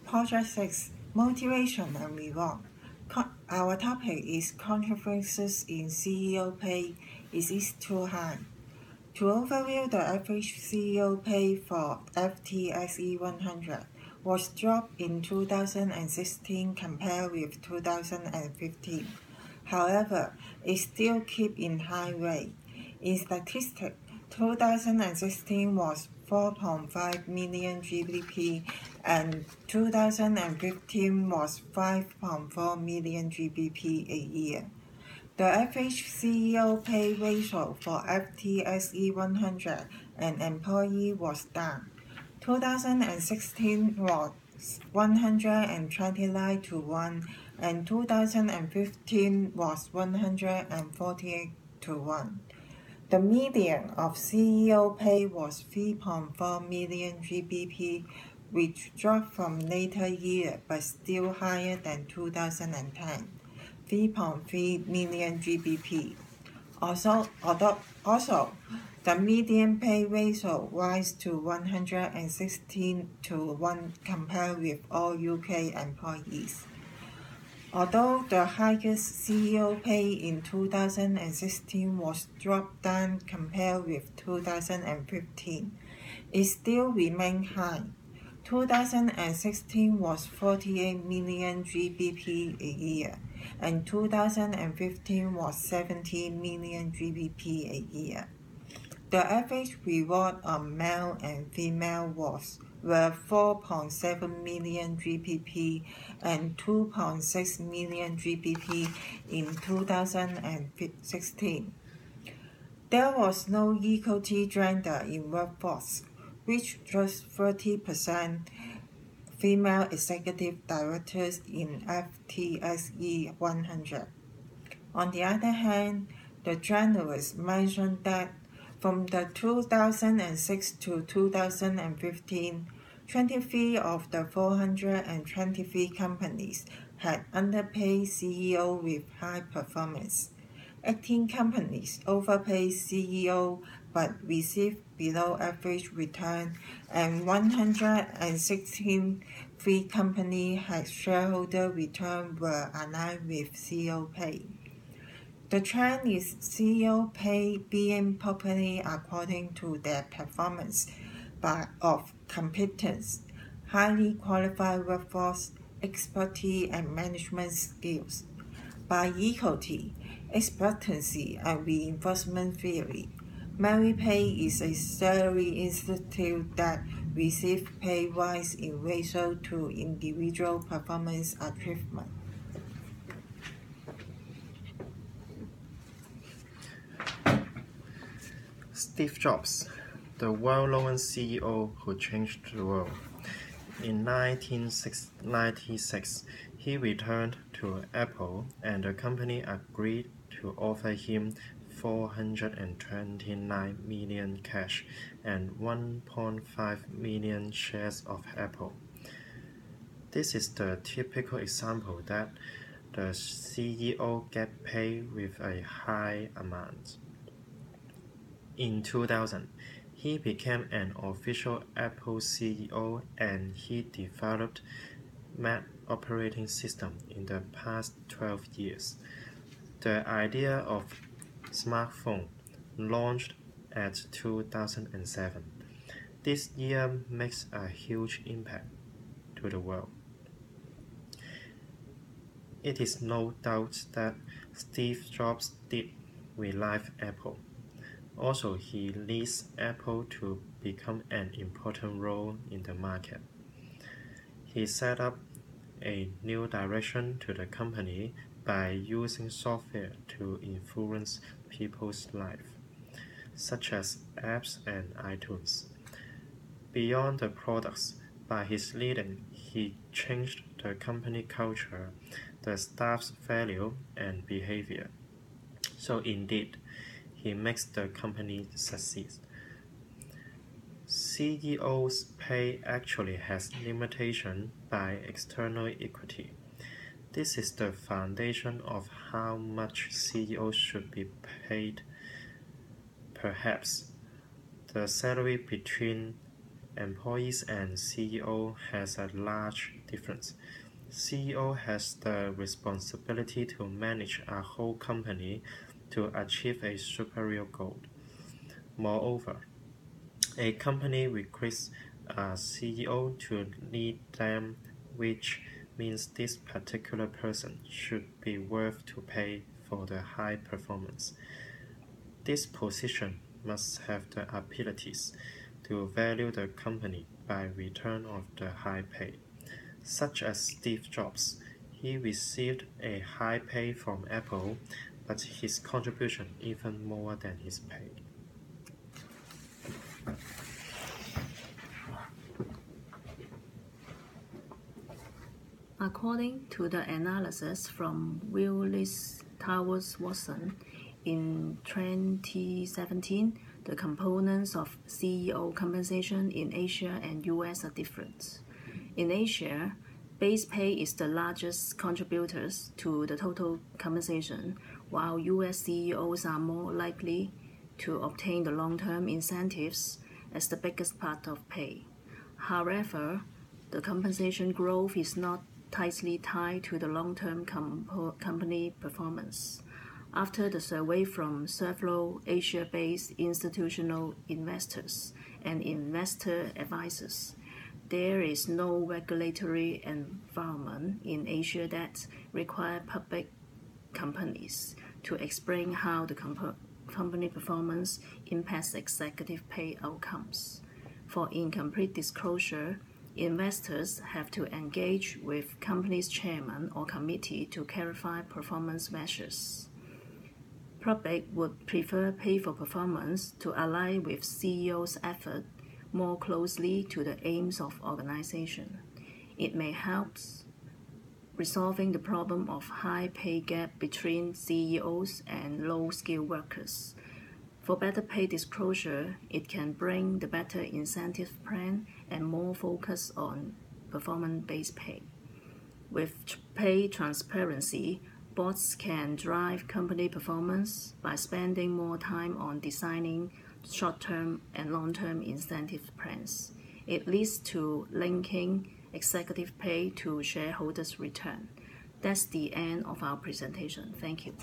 Project 6, Motivation and Reward. Our topic is Controversies in CEO pay. Is it too high? To overview, the average CEO pay for FTSE 100 was dropped in 2016 compared with 2015. However, it still keeps in high rate. In statistics, 2016 was 4.5 million GBP and 2015 was 5.4 million GBP a year. The average CEO pay ratio for FTSE 100 and employee was down. 2016 was 129 to 1 and 2015 was 148 to 1. The median of CEO pay was 3.4 million GBP, which dropped from later year but still higher than 2010, 3.3 million GBP. Also, the median pay ratio rose to 116 to 1 compared with all UK employees. Although the highest CEO pay in 2016 was dropped down compared with 2015, it still remained high. 2016 was 48 million GBP a year, and 2015 was 70 million GBP a year. The average reward on male and female were 4.7 million GBP and 2.6 million GBP in 2016. There was no equality gender in workforce, which just 30% female executive directors in FTSE 100. On the other hand, the journalist mentioned that from the 2006 to 2015, 23 of the 423 companies had underpaid CEO with high performance. 18 companies overpaid CEO but received below average return, and 116 free companies had shareholder return were aligned with CEO pay. The trend is CEO pay being properly according to their performance of competence, highly qualified workforce, expertise, and management skills. By equity, expectancy, and reinforcement theory, merit pay is a salary institute that receives pay rise in ratio to individual performance achievement. Steve Jobs, the well-known CEO who changed the world. In 1996, he returned to Apple and the company agreed to offer him 429 million cash and 1.5 million shares of Apple. This is the typical example that the CEO gets paid with a high amount. In 2000, he became an official Apple CEO and he developed Mac operating system in the past 12 years. The idea of smartphone launched at 2007. This year makes a huge impact to the world. It is no doubt that Steve Jobs did revive Apple. Also, he leads Apple to become an important role in the market. He set up a new direction to the company by using software to influence people's lives, such as apps and iTunes. Beyond the products, by his leading, he changed the company culture, the staff's value and behavior. So indeed, he makes the company succeed. CEO's pay actually has limitation by external equity. This is the foundation of how much CEOs should be paid. Perhaps the salary between employees and CEO has a large difference. CEO has the responsibility to manage a whole company to achieve a superior goal. Moreover, a company requires a CEO to lead them, which means this particular person should be worth to pay for the high performance. This position must have the abilities to value the company by return of the high pay. Such as Steve Jobs, he received a high pay from Apple, but his contribution even more than his pay. According to the analysis from Willis Towers Watson in 2017, the components of CEO compensation in Asia and US are different. In Asia, base pay is the largest contributor to the total compensation, while US CEOs are more likely to obtain the long-term incentives as the biggest part of pay. However, the compensation growth is not tightly tied to the long-term company performance. After the survey from several Asia-based institutional investors and investor advisors, there is no regulatory environment in Asia that requires public companies to explain how the company performance impacts executive pay outcomes. For incomplete disclosure, investors have to engage with company's chairman or committee to clarify performance measures. Public would prefer pay for performance to align with CEO's effort more closely to the aims of organization. It may help resolving the problem of high pay gap between CEOs and low-skilled workers. For better pay disclosure, it can bring the better incentive plan and more focus on performance-based pay. With pay transparency, boards can drive company performance by spending more time on designing short-term and long-term incentive plans. It leads to linking executive pay to shareholders' return. That's the end of our presentation. Thank you.